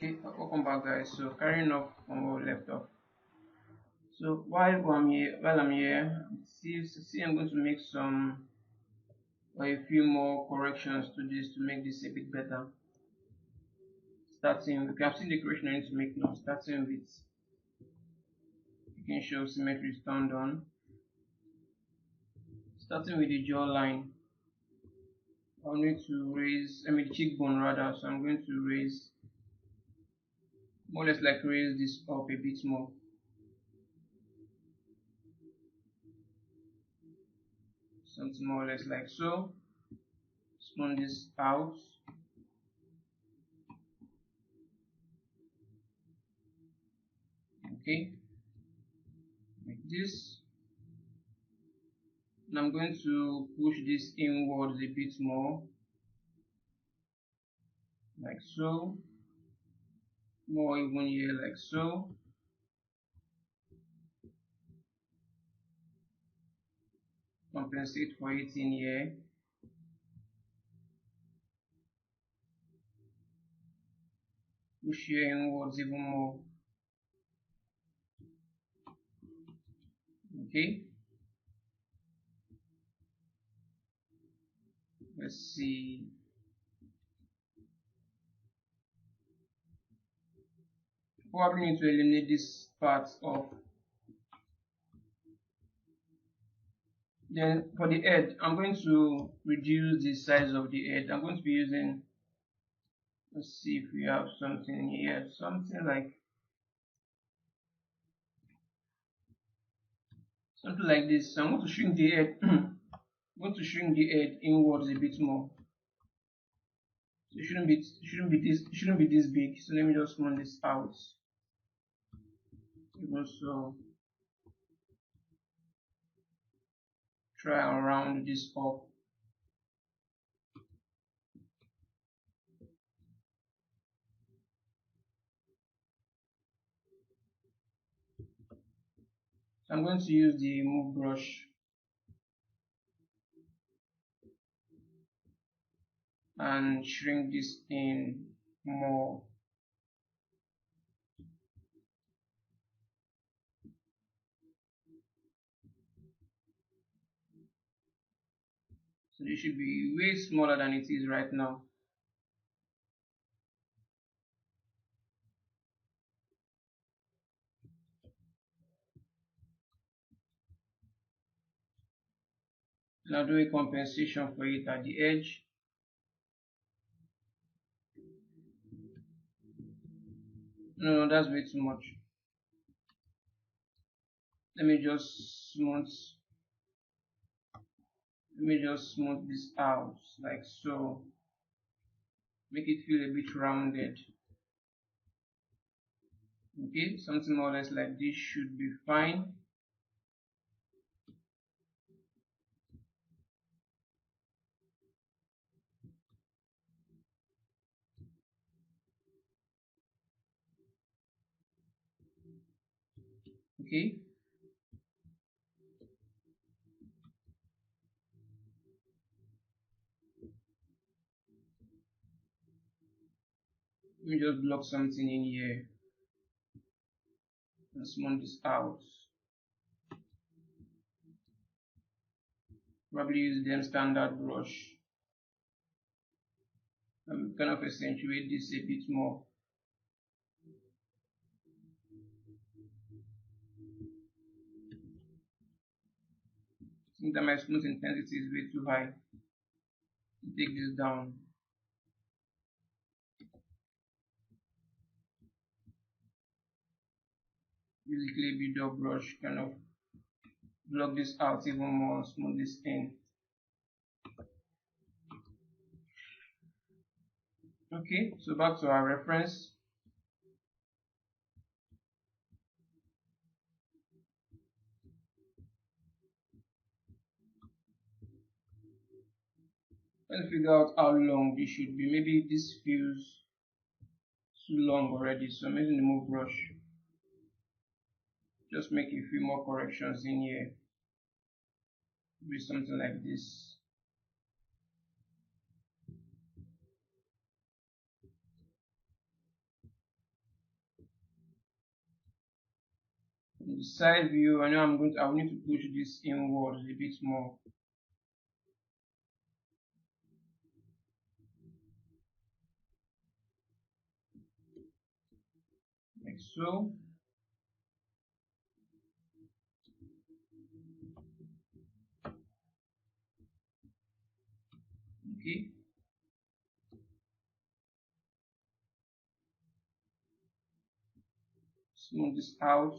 Okay, welcome back guys. So carrying up from where we left off. So while I'm here, I'm going to make some or a few more corrections to this to make this a bit better. Starting, we can see the correction I need to make now. Starting with making sure symmetry is turned on. Starting with the jawline, I'm going to raise, the cheekbone rather. So I'm going to raise, more or less like raise this up a bit more. Something more or less like so. Smooth this out. Okay, like this. And I'm going to push this inwards a bit more, like so. More even here, like so. Compensate for it in here. Push here inwards even more. Okay. Let's see. Probably need to eliminate this part off. Then for the head, I'm going to reduce the size of the head. I'm going to be using, let's see if we have something here, something like this. So I'm going to shrink the head. I'm going to shrink the head inwards a bit more. So it shouldn't be this big. So let me just smooth this out. Even so, try and round this up. So I'm going to use the move brush and shrink this in more. So this should be way smaller than it is right now. And I'll do a compensation for it at the edge. No, that's way too much. Let me just smooth this out like so. Make it feel a bit rounded. Okay, something more or less like this should be fine. Okay, let me just block something in here and smooth this out. Probably use them standard brush. I'm kind of accentuate this a bit more. I think that my smooth intensity is way too high. Take this down. Use a clay bead brush, kind of block this out even more, smooth this in. Okay, so back to our reference. Let's figure out how long this should be. Maybe this feels too long already, so I'm using the move brush. Just make a few more corrections in here. Maybe something like this. In the side view, I know I'll need to push this inwards a bit more. Like so. Okay. Smooth this out.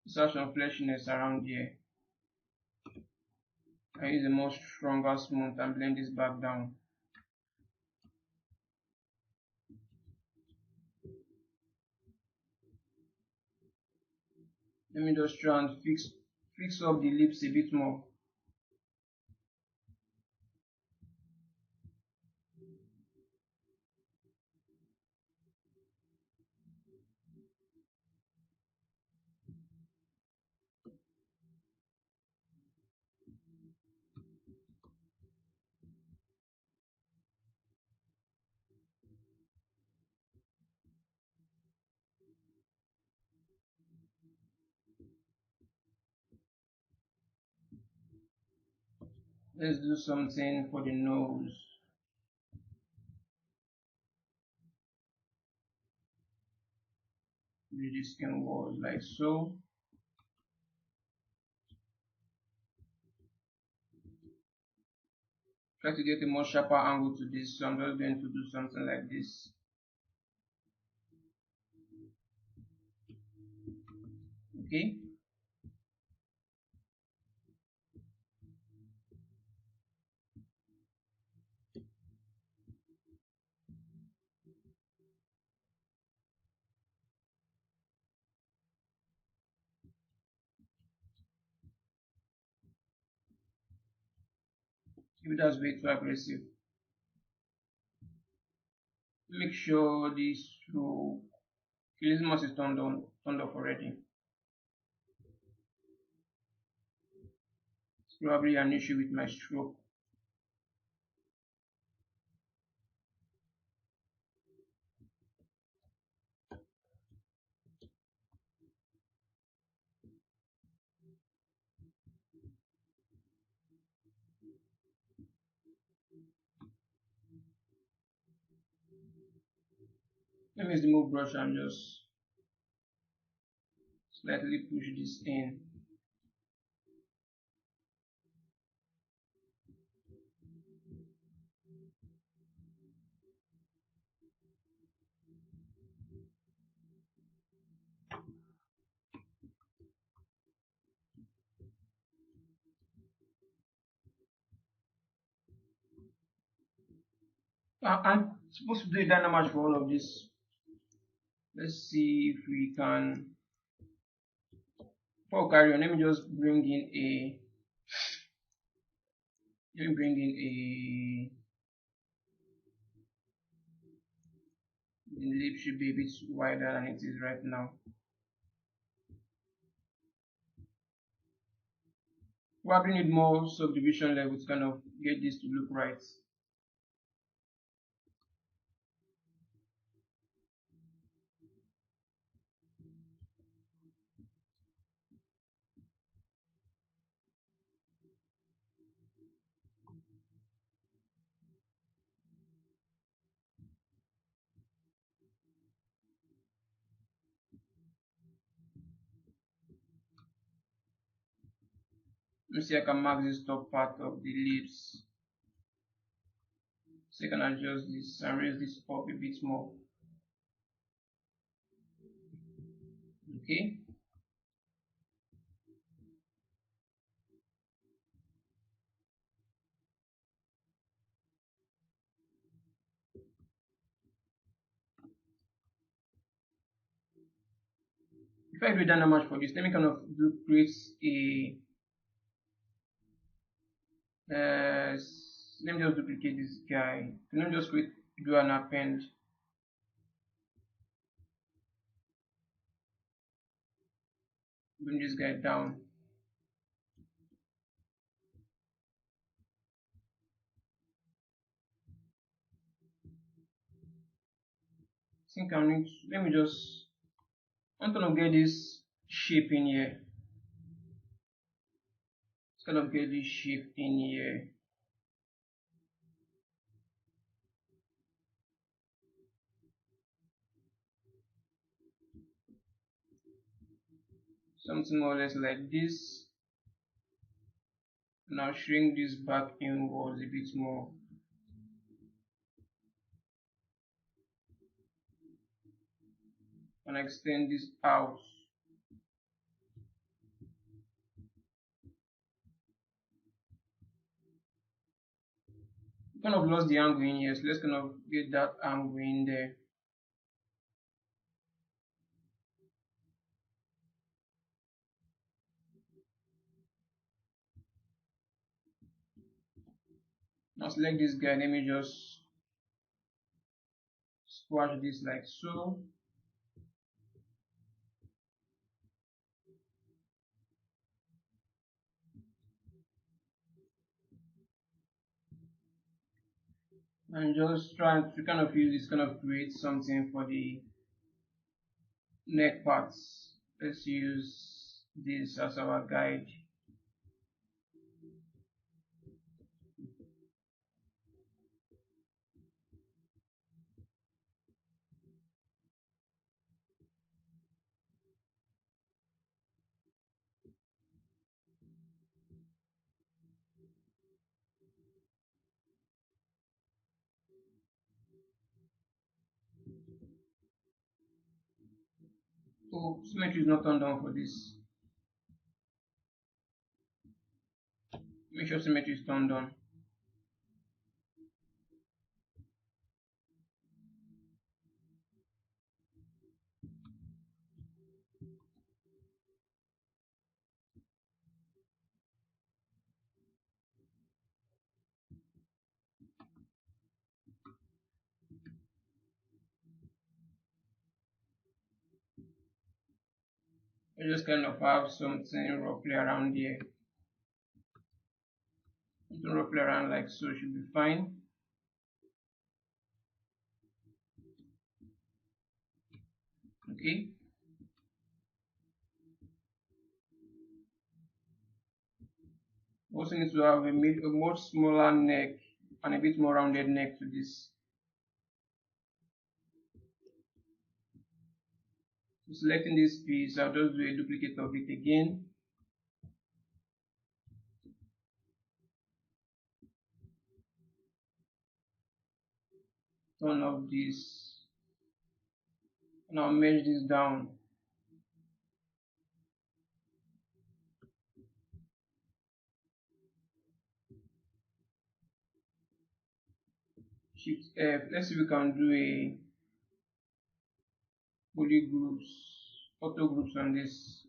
Just have some fleshiness around here. I use a more stronger smooth and blend this back down. Let me just try and fix up the lips a bit more. Let's do something for the nose. With the skin walls like so. Try to get a more sharper angle to this, so I'm just going to do something like this. Okay. If that's way too aggressive, make sure this stroke Kilismas is turned off already. It's probably an issue with my stroke. Let me use the move brush and just slightly push this in. I'm supposed to do a dynamite for all of this. Let's see if we can. Before we carry on, let me just bring in a. Let me bring in a. The lip should be a bit wider than it is right now. Probably need more subdivision levels to kind of get this to look right. Let me see, I can mark this top part of the lips. So I can adjust this and raise this up a bit more. Okay. If I do dynamite for this, let me kind of create a let me just duplicate this guy. Let me just do an append. Bring this guy down. think I need to, let me just, I'm gonna get this shape in here. It's gonna get this shape in here. Something more or less like this. Now shrink this back inwards a bit more. And extend this out. Kind of lost the angle in here, so let's kind of get that angle in there. Now select this guy, let me just squash this like so. And just try to kind of use this, kind of create something for the neck parts. Let's use this as our guide. Oh, symmetry is not turned on for this. Make sure symmetry is turned on. I just kind of have something roughly around here. Something roughly around like so should be fine. Okay. Also need to have a much smaller neck and a bit more rounded neck to this. So selecting this piece, I'll just do a duplicate of it again. Turn off this. And I'll merge this down. Shift F. Let's see if we can do a poly groups, auto groups on this.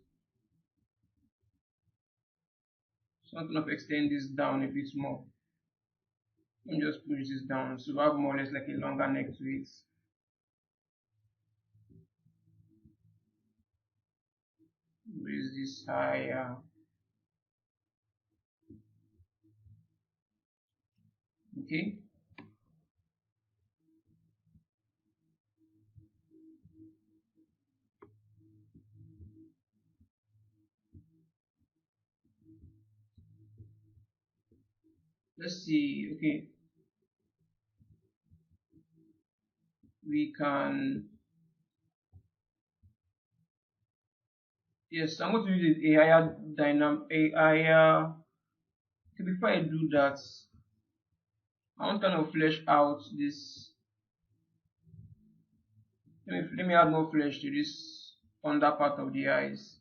So I'm going to extend this down a bit more. And just push this down so we have more or less like a longer neck to it. Raise this higher. Okay. Let's see. Okay. We can. Yes, I'm going to use a higher dynamic, a higher. Okay, before I do that, I want to kind of flesh out this. Let me add more flesh to this under part of the eyes.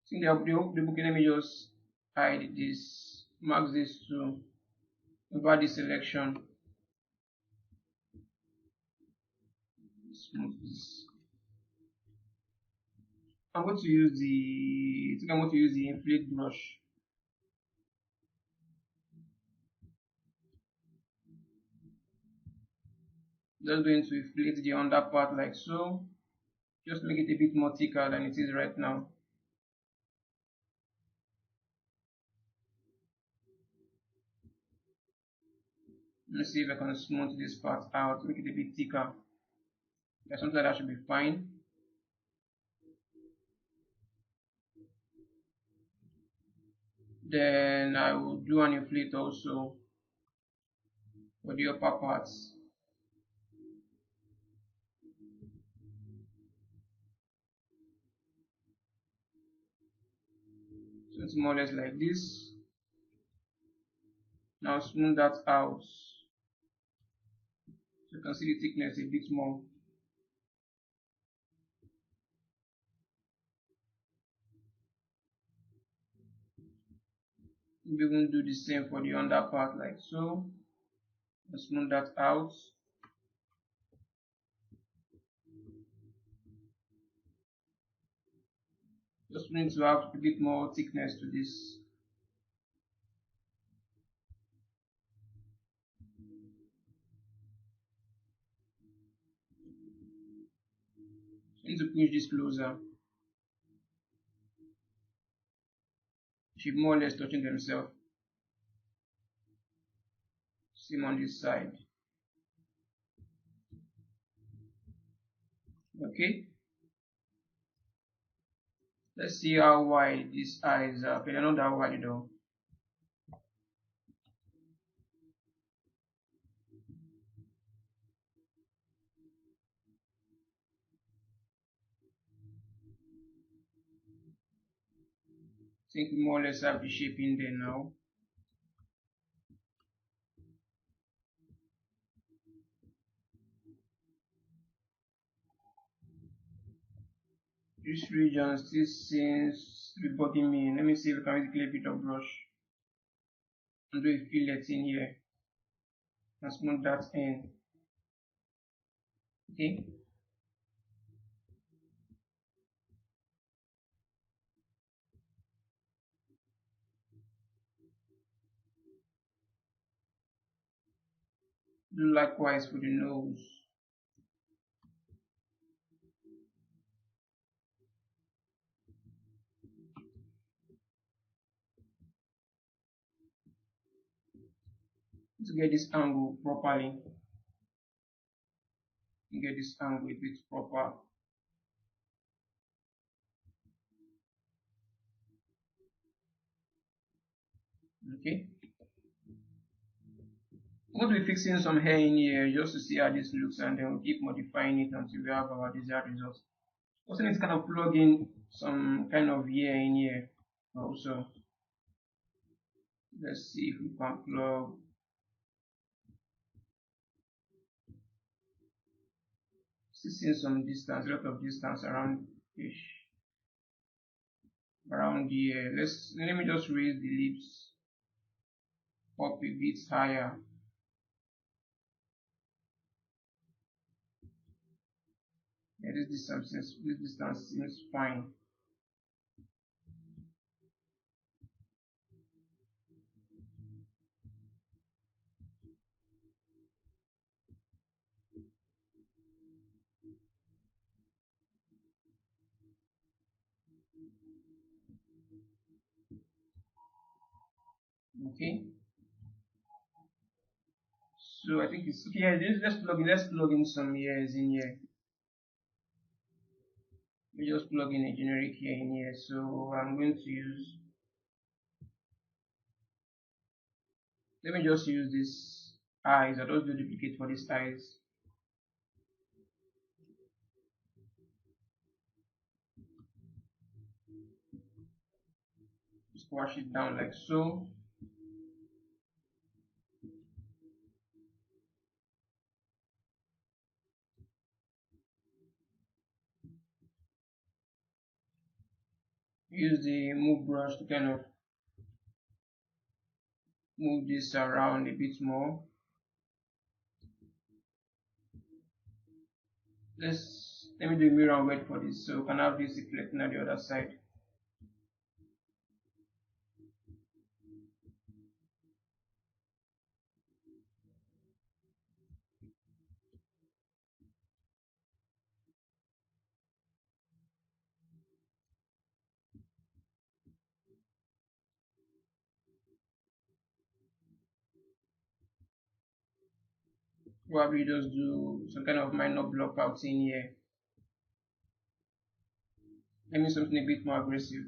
See the book, let me just hide this, mark this to over the selection. Smooth this. I'm going to use the, I think I'm going to use the inflate brush. Just going to inflate the under part like so. Just make it a bit more thicker than it is right now. Let me see if I can smooth this part out, make it a bit thicker. Yeah, something like that should be fine. Then I will do an inflate also for the upper parts. So it's more or less like this. Now smooth that out. So you can see the thickness a bit more. We will do the same for the under part like so. And smooth that out. Just need to have a bit more thickness to this. So need to push this closer. Should more or less touching themselves. Same on this side. Okay. Let's see how wide these eyes are. Okay, they're not that wide though. I think we more or less have the shape in there now. This region still seems to be bugging me. Let me see if we can use a bit of brush and do a fillet in here and smooth that in. Okay. Do likewise for the nose. To get this angle properly. Get this angle a bit proper. Okay. I'm going to be fixing some hair in here just to see how this looks, and then we'll keep modifying it until we have our desired result. Also need to kind of plug in some kind of hair in here also. Let's see if we can plug. Still seeing some distance, a lot of distance around ish. Around here. Let me just raise the lips up a bit higher. Yeah, this distance seems fine. Okay. So I think it's okay. Yeah, let's plug in some ears in here. We just plug in a generic here in here. So I'm going to use, let me just use this eyes. I don't do duplicate for these eyes. Squash it down like so. Use the move brush to kind of move this around a bit more. Let me do a mirror and wait for this so we can have this reflecting at the other side. Probably just do some kind of minor block out in here. Maybe something a bit more aggressive.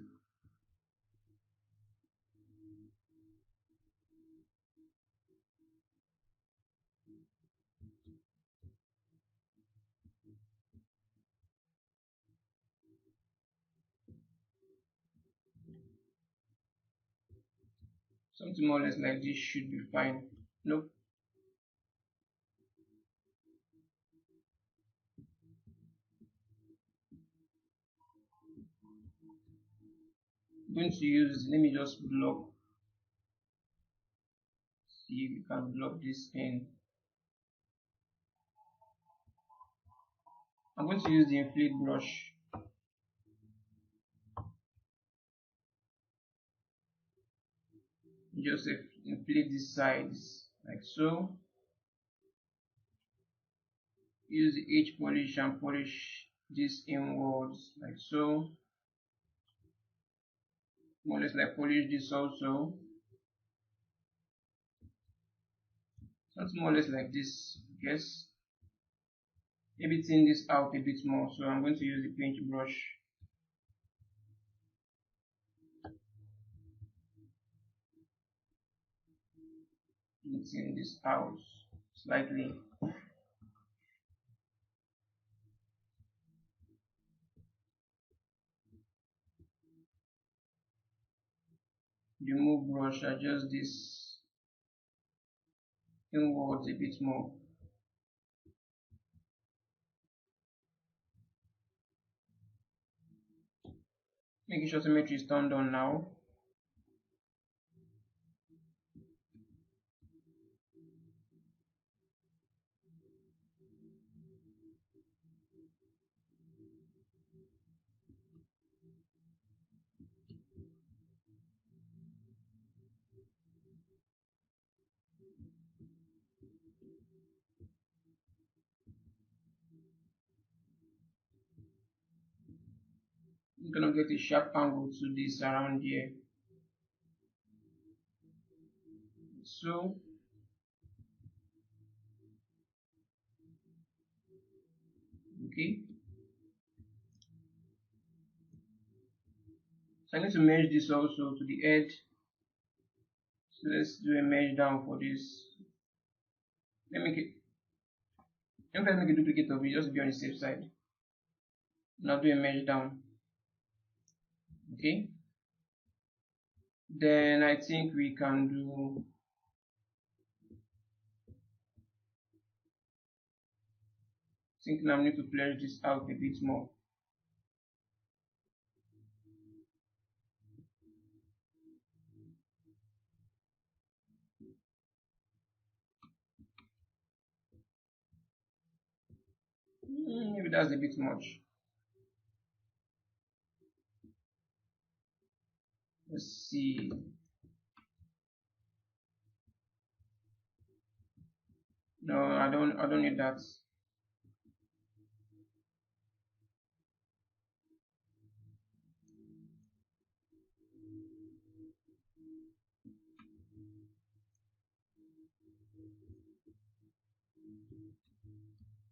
Something more or less like this should be fine. Nope. I'm going to use, let me just block, see if we can block this in. I'm going to use the inflate brush. Just inflate these sides like so. Use the H polish and polish this inwards like so. More or less like polish this also. Something more or less like this, I guess. Maybe thin this out a bit more. So I'm going to use the paint brush. Thin this out slightly. Remove brush, adjust this inwards a bit more. Making sure symmetry is turned on now. I'm gonna get a sharp angle to this around here. So okay. So I need to merge this also to the edge. So let's do a merge down for this. Let me make it. Let me make a duplicate of it just to be on the safe side. Now do a merge down. Okay. Then I think we can do. I think now I need to flesh this out a bit more. Maybe that's a bit much. Let's see. No, I don't need that.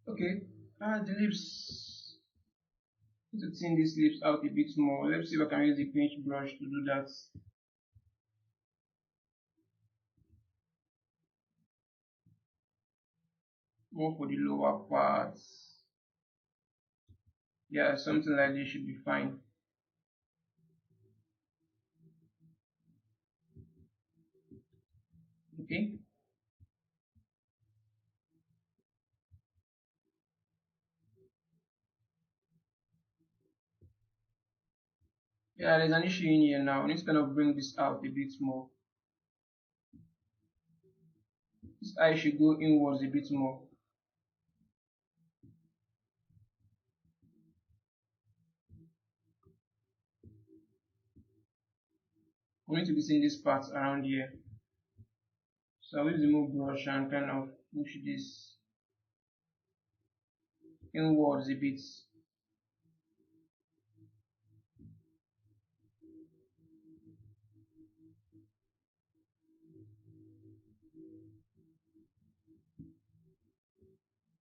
Okay. The lips. I need to thin these lips out a bit more. Let's see if I can use the paintbrush to do that. More for the lower parts. Yeah, something like this should be fine. Okay. Yeah, there's an issue in here now. I need to kind of bring this out a bit more. This eye should go inwards a bit more. I need to be seeing this part around here. So I'll use the move brush and kind of push this inwards a bit.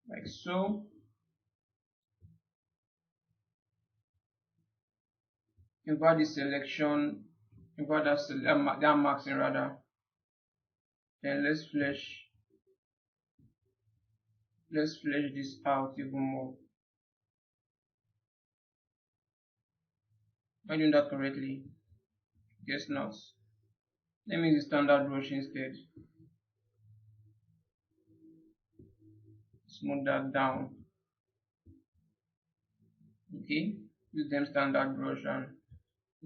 like so. Invert the selection, invert that marking rather. Then let's flesh this out even more. Am I doing that correctly? Guess not. Let me use the standard brush instead. Smooth that down. Okay, use them standard brush and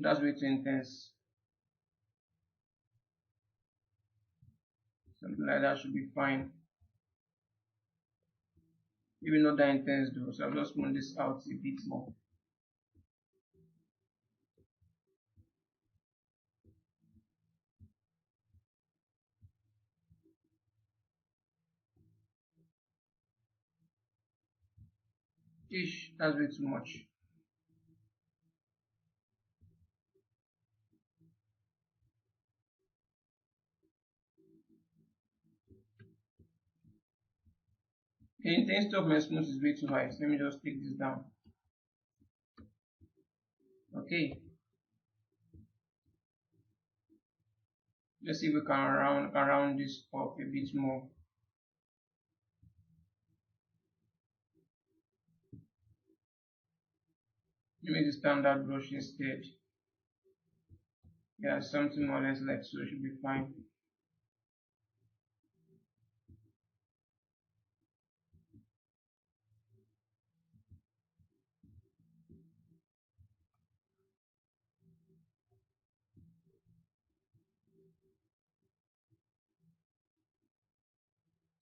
that's way too intense. Something like that should be fine. Maybe not that intense though, so I'll just smooth this out a bit more. Ish, that's way too much. The intensity of my smooth is way too high, so let me just take this down. Okay, let's see if we can round this up a bit more. Let me use the standard brush instead. Yeah, something more or less like so should be fine.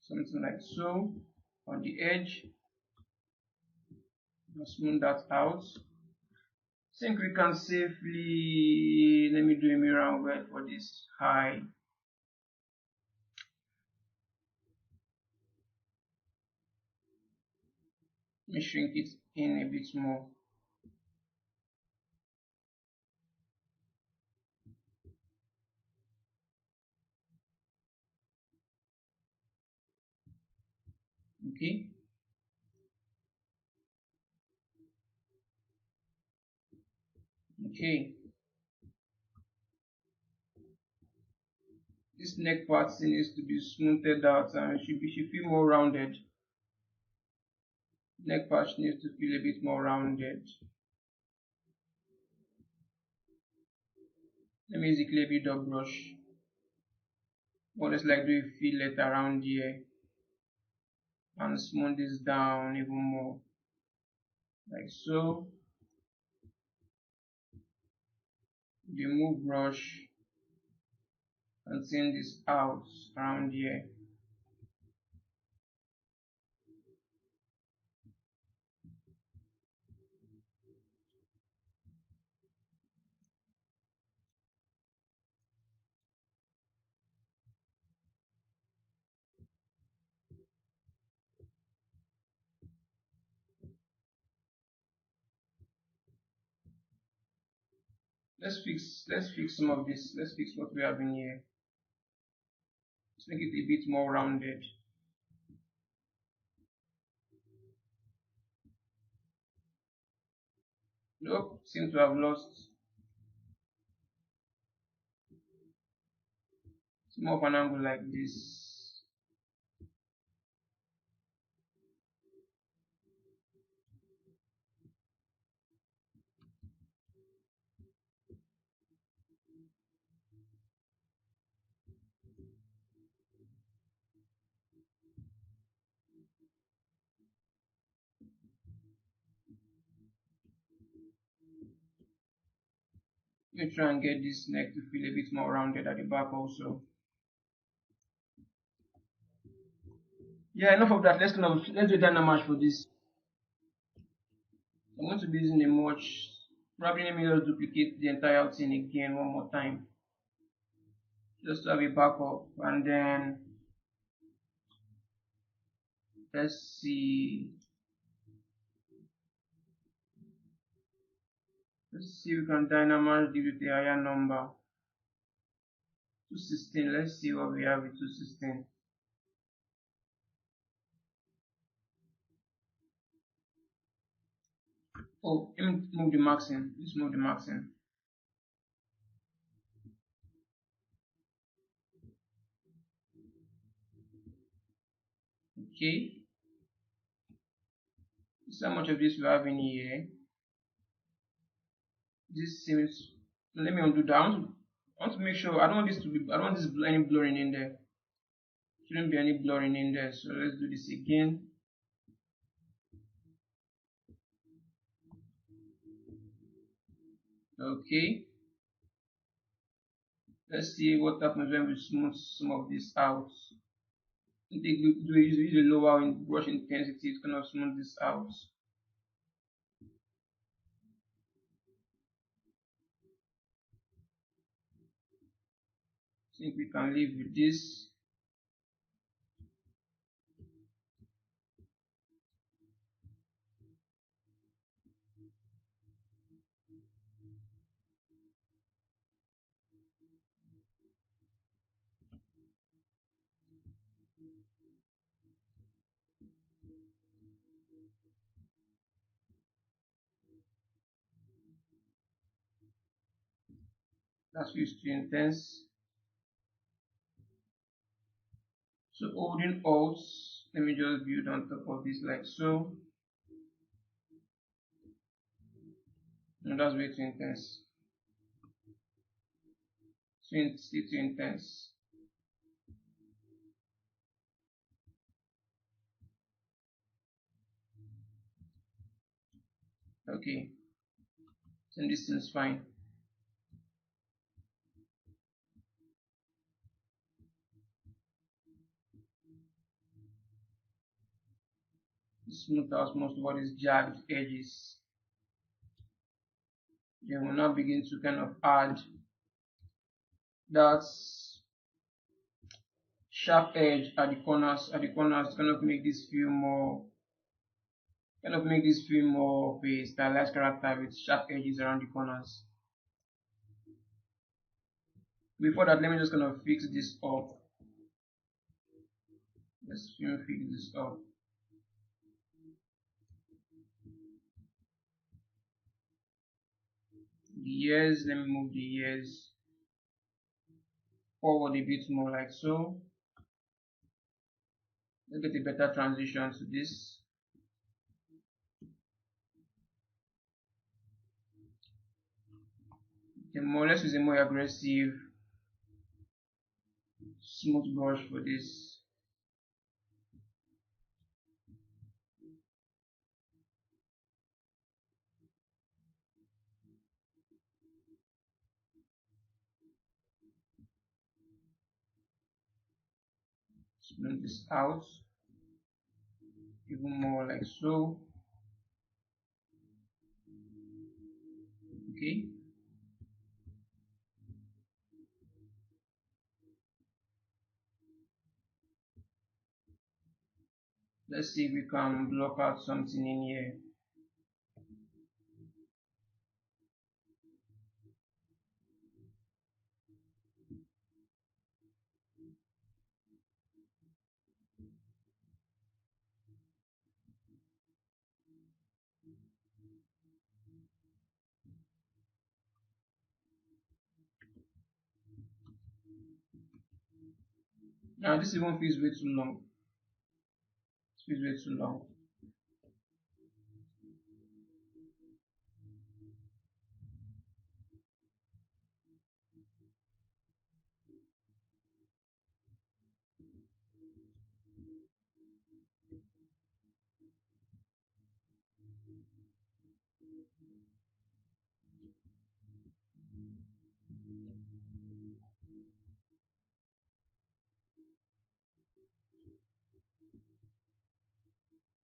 Something like so. On the edge, smooth that out. I think we can safely, let me do a mirror word for this high. Let me shrink it in a bit more. Okay. Okay. This neck part needs to be smoothed out and should feel more rounded. Neck part needs to feel a bit more rounded. Let me use the clay build-up brush. What it's like do a fillet around here and smooth this down even more. Like so. Remove brush and send this out around here. Let's fix some of this. Let's fix what we have in here. Let's make it a bit more rounded. Nope, seem to have lost some of an angle like this. Let me try and get this neck to feel a bit more rounded at the back also. Yeah, enough of that. Let's do a dynamash for this. I'm going to be using a much. Probably let me just duplicate the entire thing again one more time. Just to have a backup, and then let's see. Let's see if we can dynamash this with a higher number. 216. Let's see what we have with 216. Oh, let me move the marks in. Let's move the marks in. Okay. So much of this we have in here. This seems. Let me undo that. I want to make sure. I don't want this to be. I don't want this any blurring in there. Shouldn't be any blurring in there. So let's do this again. Okay. Let's see what happens when we smooth some of this out. Use a lower brush intensity. It's gonna smooth this out. I think we can live with this. That's used too intense. So holding Alt, let me just build on top of this like so. No, that's way too intense. Still too intense. Okay, so this is fine. Smooth out most of what is jagged edges. Then we'll now begin to kind of add that sharp edge at the corners. At the corners, kind of make this feel more, of a stylized character with sharp edges around the corners. Before that, let me just kind of fix this up. Let's fix this up. The ears, let me move the ears forward a bit more like so. Let's get a better transition to this. Let's use a more aggressive smooth brush for this. Smooth this out even more like so. Okay. Let's see if we can block out something in here. Now this even feels way too long. It feels way too long.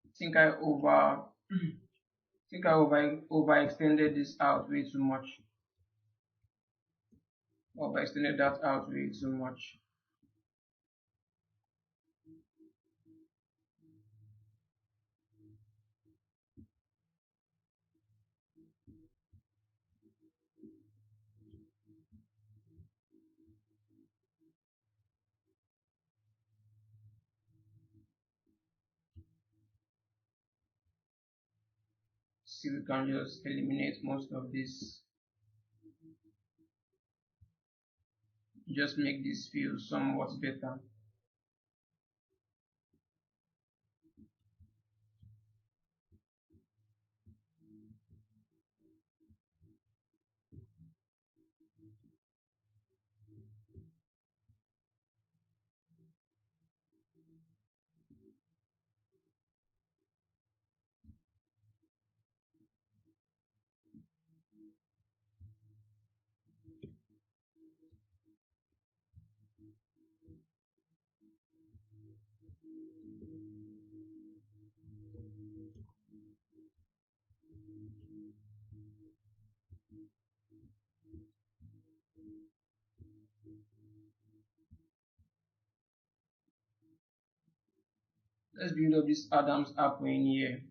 I think I overextended this out way too much. Overextended that out way too much. See, we can just eliminate most of this. Just make this feel somewhat better. Let's build up this Adam's apple in here.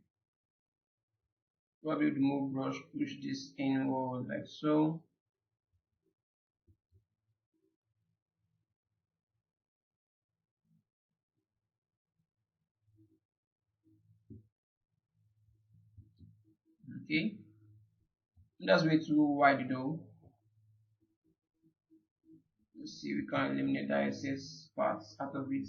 Probably with the move brush, push this inward like so. Okay, that's way too wide though. Let's see, we can eliminate the excess parts out of it.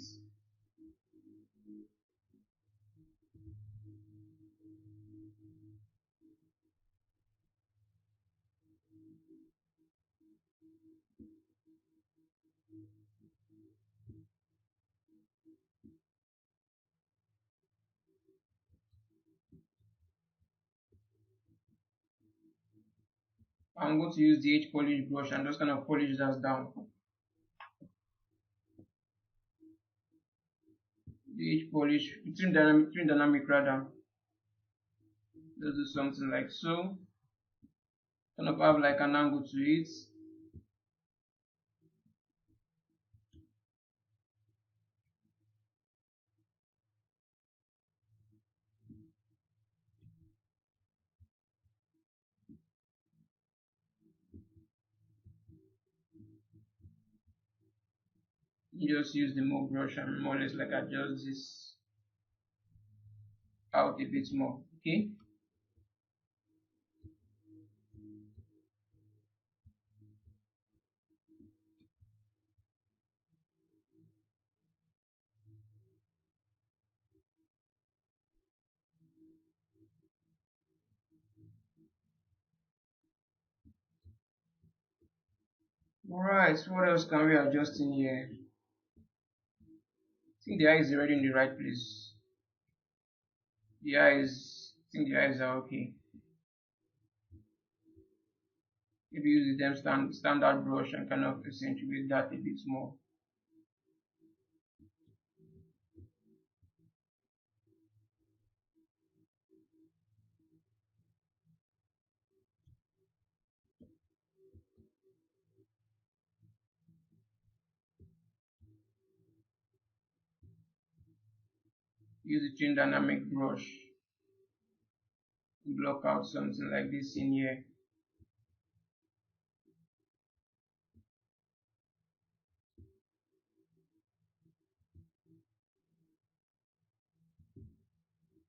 I'm going to use the H polish brush and just kind of polish that down. The H polish, trim dynamic rather. Let's do something like so. Kind of have like an angle to it. You just use the move brush and more or less like adjust this out a bit more. Okay. Alright, so what else can we adjust in here? I think the eyes are already in the right place. I think the eyes are okay. Maybe use the standard brush and kind of accentuate that a bit more. Use the chain dynamic brush to block out something like this in here.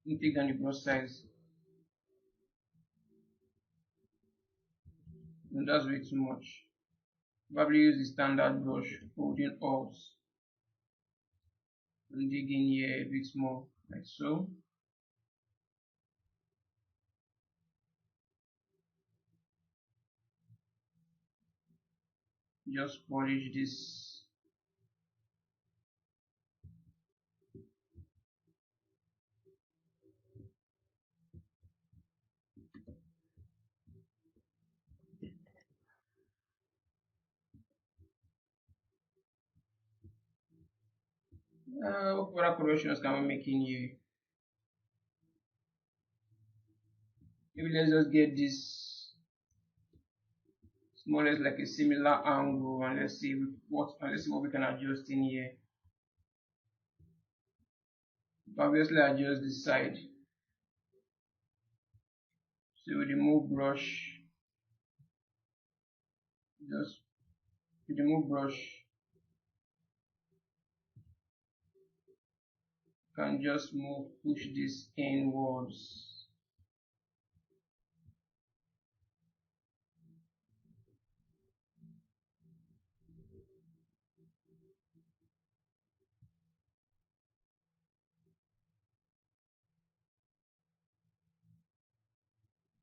You take down the brush size. No, that's way too much. Probably use the standard brush, holding Alt and dig in here a bit more, like so. Just polish this. What other corrections can we make in here? Maybe let's just get this more or less like a similar angle, and let's see what we can adjust in here. Obviously adjust this side. So with the move brush, just with the move brush, can just push this inwards.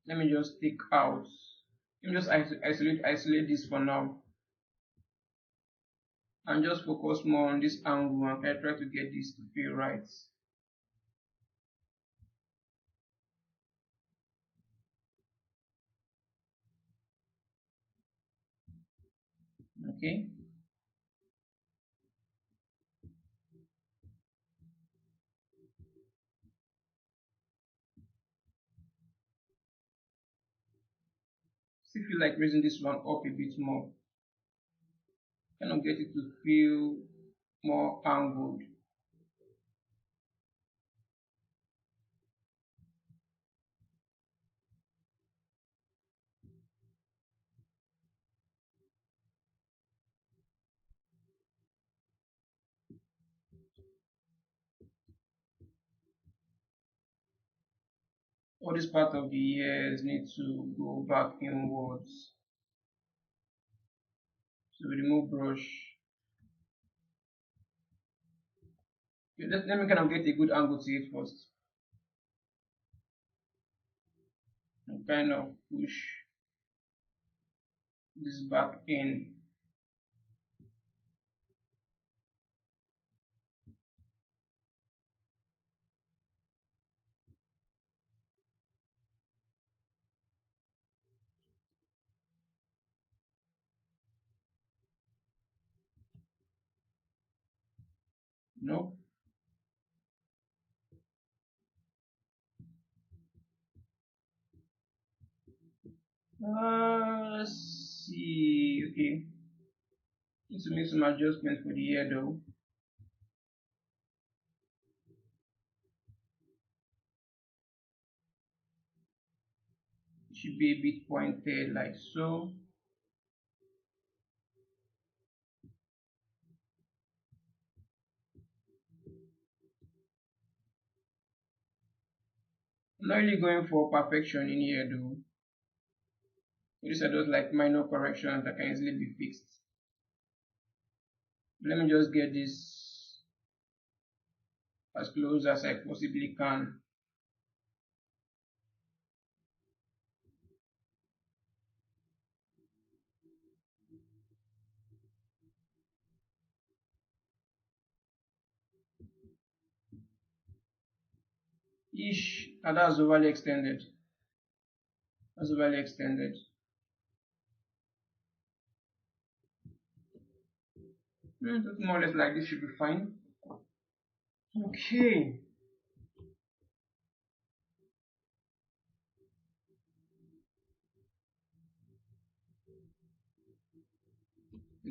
Let me just take out. Let me just isolate this for now, and just focus more on this angle and try to get this to feel right. Okay. Still feel like raising this one up a bit more. Kind of get it to feel more angled. All this part of the ears need to go back inwards. So we remove brush. Okay, let me kind of get a good angle to it first. And kind of push this back in. No. Let's see. Okay. Need to make some adjustments for the ear though. It should be a bit pointed like so. I'm not really going for perfection in here though. These are just like minor corrections that can easily be fixed. Let me just get this as close as I possibly can. Ish, and that's overly extended. That's overly extended. More or less like this should be fine. Okay.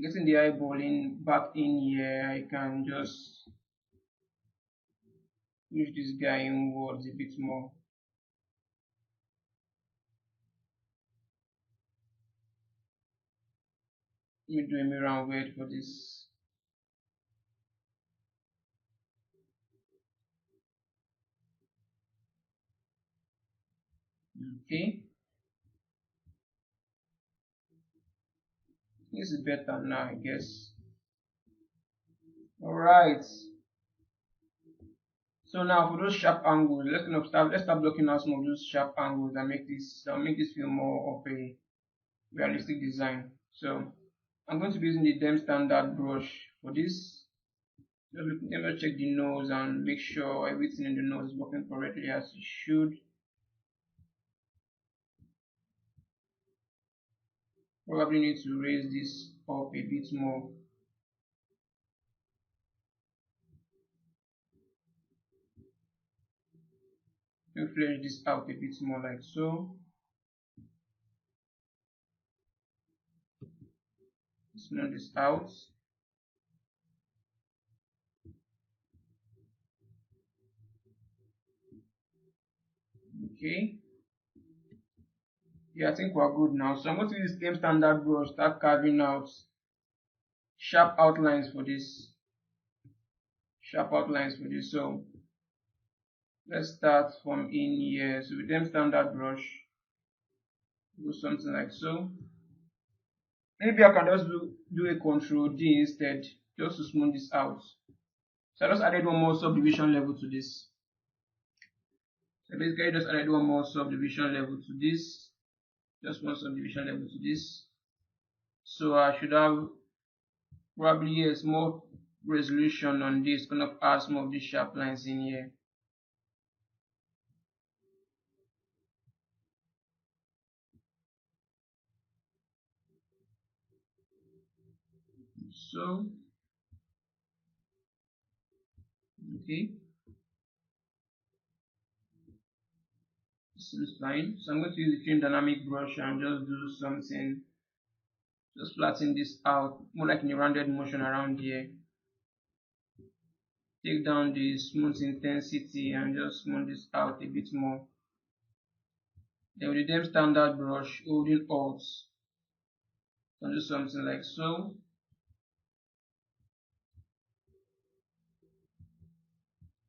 Getting the eyeball in back in here, I can just push this guy inwards a bit more. Let me do a mirror and wait for this. Okay. This is better now, I guess. Alright. So now for those sharp angles, let's start blocking out some of those sharp angles and make this feel more of a realistic design. So I'm going to be using the Dem standard brush for this. Let me check the nose and make sure everything in the nose is working correctly as it should. Probably need to raise this up a bit more. Flesh this out a bit more like so. Smooth this out. Okay. Yeah, I think we're good now. So I'm going to use the same standard brush, start carving out sharp outlines for this. So let's start from in here. So with them standard brush, do something like so. Maybe I can just do a Control D instead, just to smooth this out. So I just added one more subdivision level to this. I basically just added one more subdivision level to this, just one subdivision level to this. So I should have probably a small resolution on this, kind of add some of these sharp lines in here. So, okay, this is fine. So I'm going to use the trim dynamic brush and just do something, just flatten this out, more like in a rounded motion around here. Take down the smooth intensity and just smooth this out a bit more. Then with the standard brush, holding Alt, and do something like so.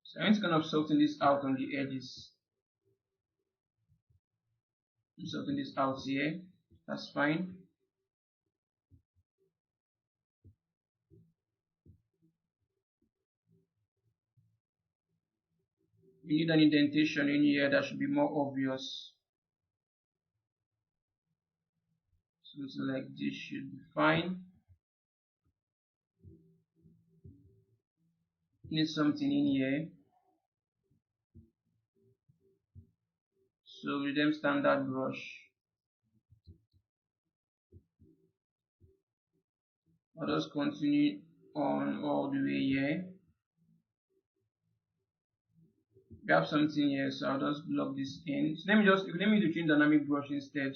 So I'm going to kind of soften this out on the edges. Soften this out here. That's fine. We need an indentation in here that should be more obvious. Something like this should be fine. Need something in here. So with them standard brush, I'll just continue on all the way here. We have something here, so I'll just block this in. So let me do trim dynamic brush instead.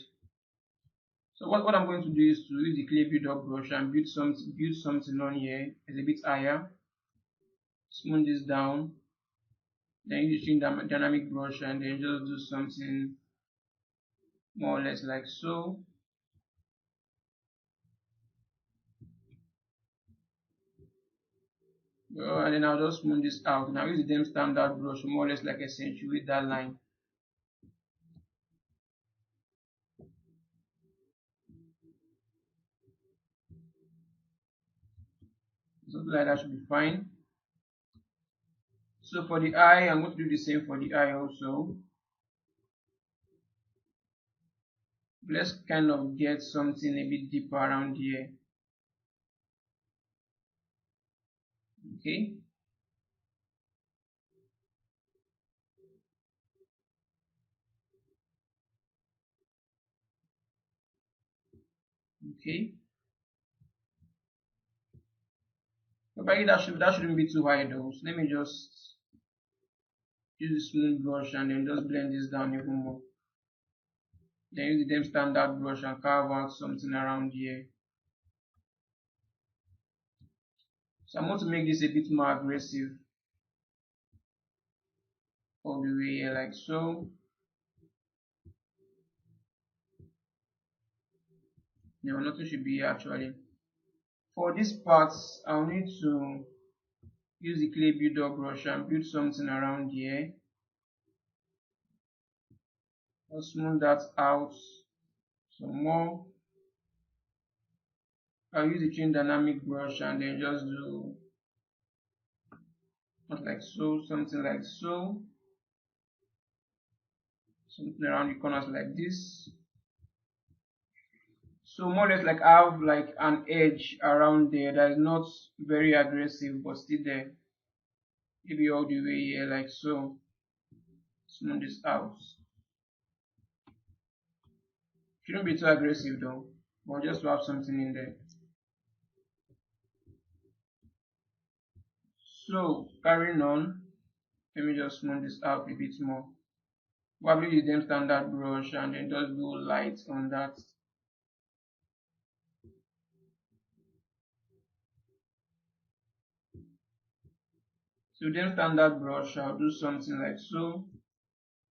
So what I'm going to do is to use the clay build-up brush and build something on here. It's a bit higher. Smooth this down. Then use the trim dynamic brush and then just do something more or less like so. And then I'll just smooth this out. Now use the same standard brush, more or less like accentuate that line. Something like that should be fine. So for the eye, I'm going to do the same for the eye also. Let's kind of get something a bit deeper around here. Okay. Okay. Probably that shouldn't be too high though. So let me just use the smooth brush and then just blend this down even more. Then use the same standard brush and carve out something around here. So I'm going to make this a bit more aggressive all the way here like so. No, nothing should be here actually. For this part, I'll need to use the clay build-up brush and build something around here. I'll smooth that out some more. I'll use the trim dynamic brush and then just do not like so, something like so, something around the corners like this. So more or less like I have like an edge around there that is not very aggressive but still there. Maybe all the way here like so. Smooth this out. Shouldn't be too aggressive though, but just to have something in there. So carrying on, let me just smooth this out a bit more. Probably use them standard brush and then just go light on that. So then standard brush, I'll do something like so.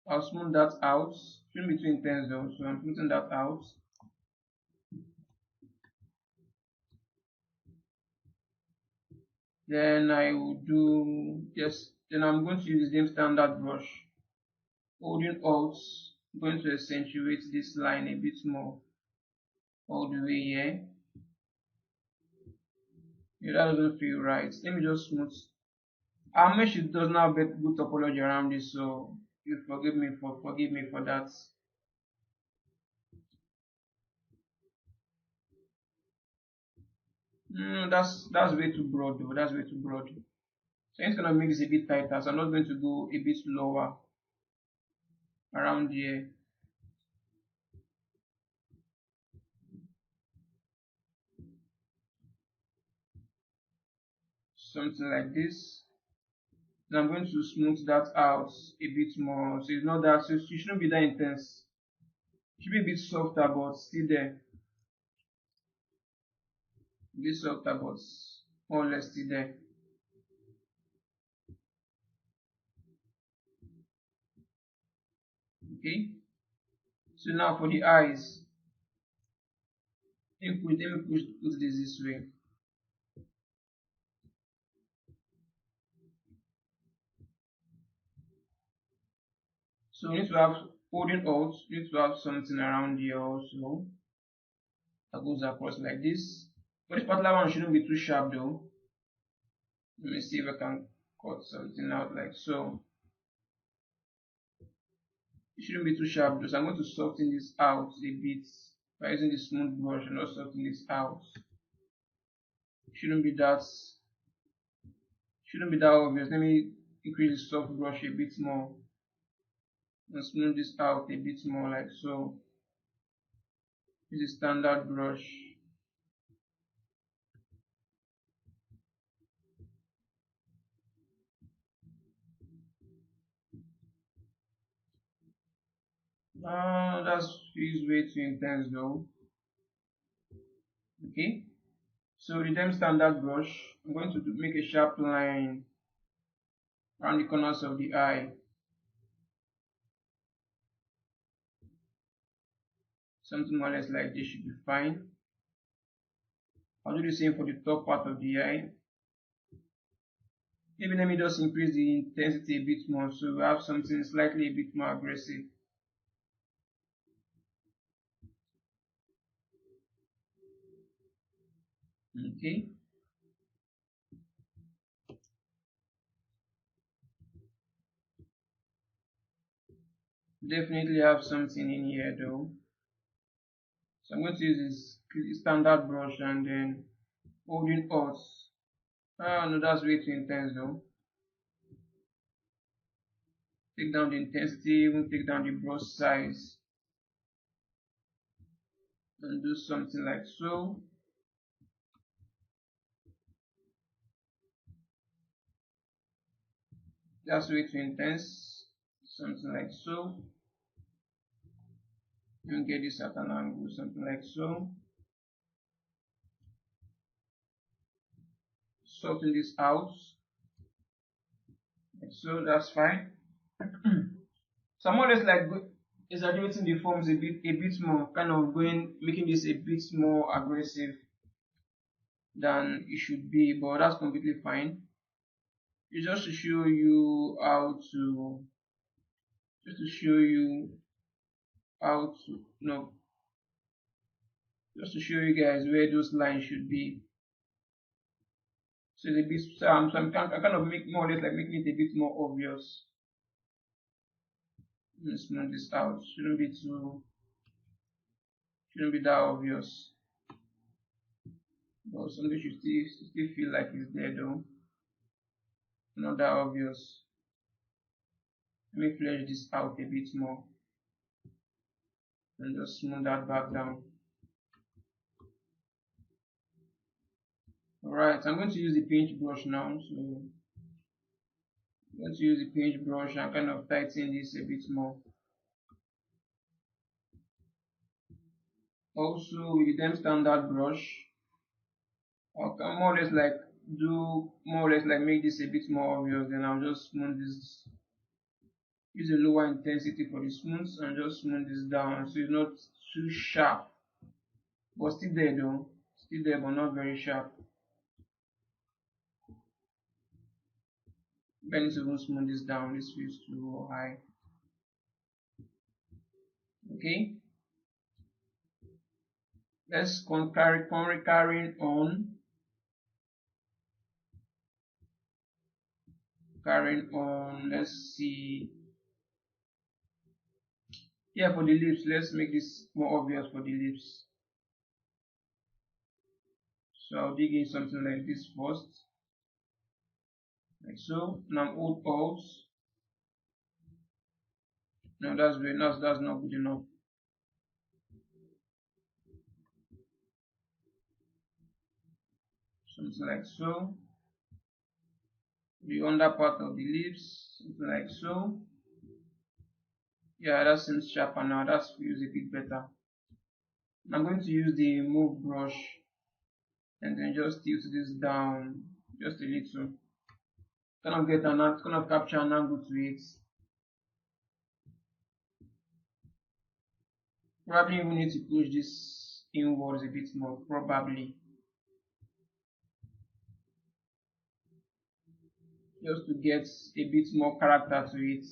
I'll smooth that out. Shouldn't be too intense though, so I'm smoothing that out. Then I will do yes. Then I'm going to use the same standard brush. Holding Alt, I'm going to accentuate this line a bit more all the way here. Yeah, that doesn't feel right. Let me just smooth. I'll make sure it doesn't have good topology around this, so You forgive me for that. That's way too broad though. That's way too broad. So I'm just gonna make this a bit tighter. So I'm not going to go a bit lower around here. Something like this. Then I'm going to smooth that out a bit more. So it's not that, so it shouldn't be that intense. It should be a bit softer, but still there. A bit softer, but more or less still there. Okay. So now for the eyes, let me put this way. So we need to have holding out, we need to have something around here also that goes across like this. But this particular one shouldn't be too sharp though. Let me see if I can cut something out like so. It shouldn't be too sharp though. So I'm going to soften this out a bit by using the smooth brush and also soften this out. Shouldn't be that shouldn't be that obvious. Let me increase the soft brush a bit more and smooth this out a bit more like so. This is standard brush. That feels way too intense though. Okay, so with them standard brush, I'm going to make a sharp line around the corners of the eye. Something more or less like this should be fine. I'll do the same for the top part of the eye. Maybe let me just increase the intensity a bit more so we have something slightly a bit more aggressive. Okay, definitely have something in here though. So I'm going to use this standard brush and then holding out. Oh no, that's way too intense though. Take down the intensity, even take down the brush size and do something like so. That's way too intense. Something like so. And get this at an angle, something like so. Soften this out. Like so, that's fine. So I'm more or less like exaggerating the forms a bit more, kind of making this a bit more aggressive than it should be, but that's completely fine. It's just to show you how to, just to show you how to, just to show you guys where those lines should be. So it's a bit, so I'm kind of make more or less like making it a bit more obvious. Let's smooth this out. Shouldn't be that obvious. But something should still feel like it's there though. Not that obvious. Let me flesh this out a bit more and just smooth that back down. Alright, I'm going to use the paintbrush now. So I'm going to use the paintbrush and kind of tighten this a bit more. Also with them standard brush, I can more or less like make this a bit more obvious. Then I'll just smooth this. Use a lower intensity for the smooth and just smooth this down so it's not too sharp. But still there though. Still there but not very sharp. Then need to even smooth this down. This feels too high. Okay. Let's carrying on. Let's see. Here for the lips, let's make this more obvious for the lips. So I'll dig in something like this first, like so. Now hold Alt. No, that's not good enough. Something like so. The under part of the lips, something like so. Yeah, that seems sharper now. That feels a bit better. I'm going to use the move brush and then just tilt this down just a little. Kind of capture an angle to it. Probably even need to push this inwards a bit more, probably. Just to get a bit more character to it.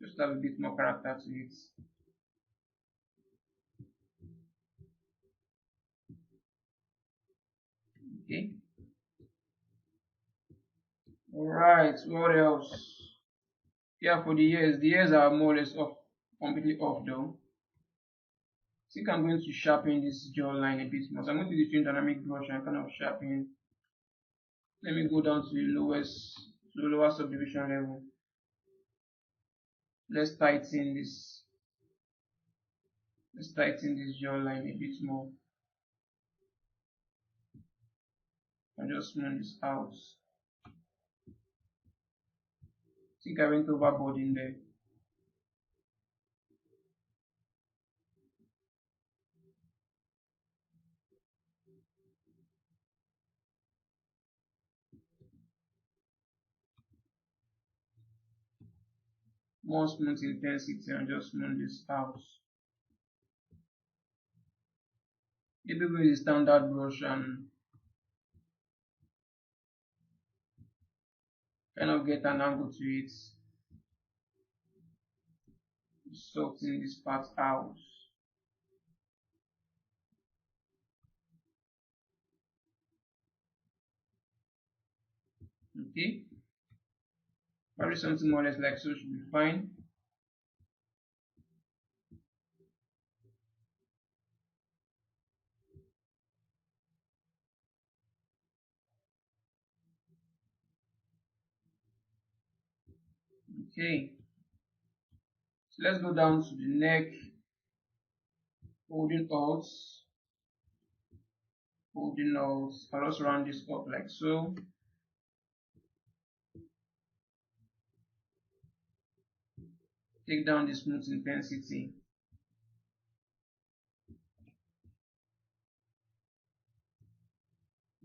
Just have a bit more character to it. Okay. Alright, what else? Yeah, for the ears are more or less off, completely off though. I think I'm going to sharpen this jawline a bit more. So I'm going to use the dynamic brush and kind of sharpen. Let me go down to the lower subdivision level. Let's tighten this. Let's tighten this jawline a bit more. And just smooth this out. I think I went overboard in there. More smooth intensity and just smooth this out. Maybe with the standard brush and kind of get an angle to it. Sorting this part out. Okay. Probably something more or less like so should be fine. Okay. So let's go down to the neck. Holding Alt. Holding Alt. I'll just round this up like so. Take down the smooth intensity.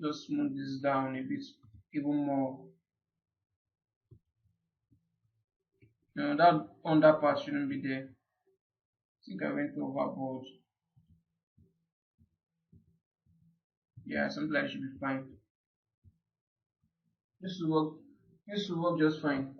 Just smooth this down a bit even more. Now that under part shouldn't be there. I think I went overboard. Yeah, something like that should be fine. This will work. This will work just fine.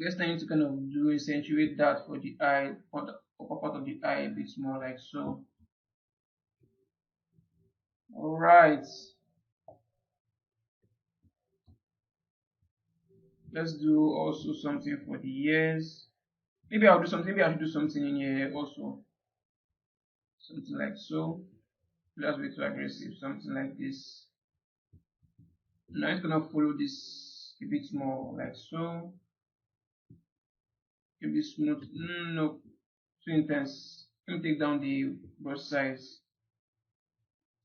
Next time to kind of do accentuate that for the eye, for the upper part of the eye a bit more like so. Alright. Let's do also something for the ears. Maybe I'll do something, maybe I should do something in here also. Something like so. That's way too aggressive. Something like this. Now it's gonna follow this a bit more like so. Maybe smooth. No, too intense. Let me take down the brush size.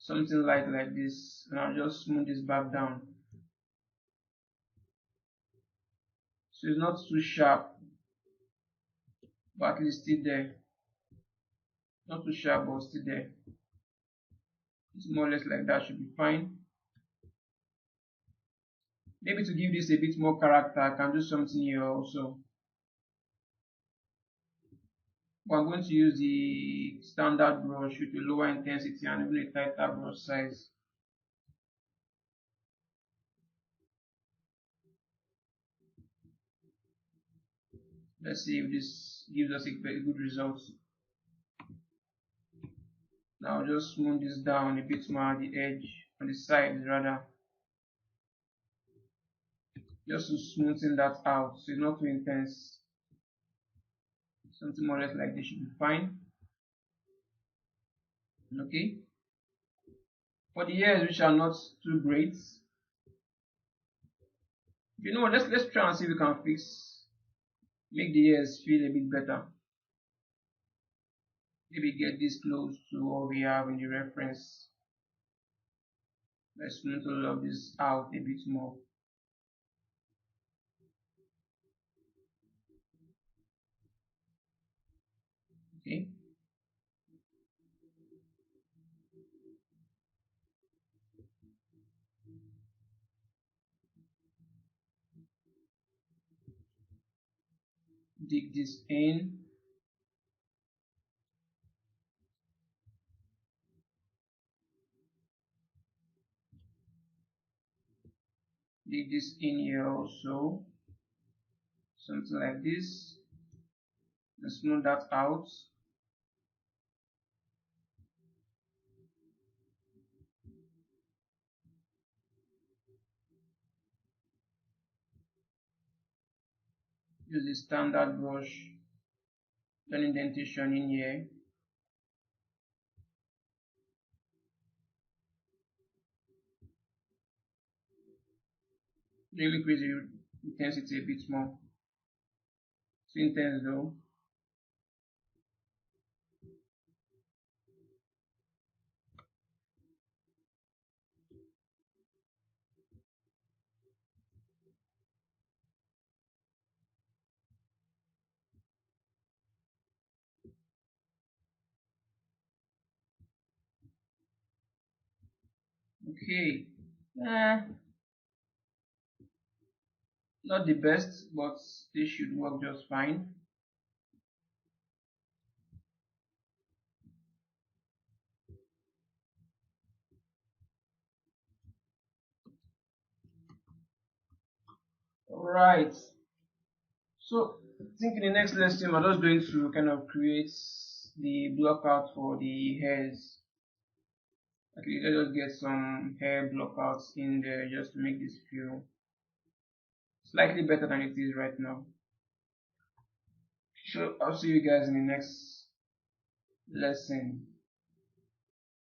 Something light like this, and I'll just smooth this back down. So it's not too sharp, but at least still there. Not too sharp, but still there. It's more or less like that, should be fine. Maybe to give this a bit more character, I can do something here also. But I'm going to use the standard brush with a lower intensity and even a tighter brush size. Let's see if this gives us a very good result. Now just smooth this down a bit more at the edge. on the sides rather, just to smoothen that out so it's not too intense. Something more or less like this should be fine. Okay. For the hairs which are not too great, you know, let's try and see if we can make the hairs feel a bit better. Maybe get this close to what we have in the reference. Let's smooth all of this out a bit more. Okay. Dig this in. Dig this in here also. Something like this. And smooth that out. Use the standard brush. Done indentation in here. Let me increase the intensity a bit more. Too intense though. Okay. Eh, not the best, but this should work just fine. Alright. So I think in the next lesson we're just going to kind of create the blockout for the hairs. Okay, let us get some hair blockouts in there just to make this feel slightly better than it is right now. So I'll see you guys in the next lesson.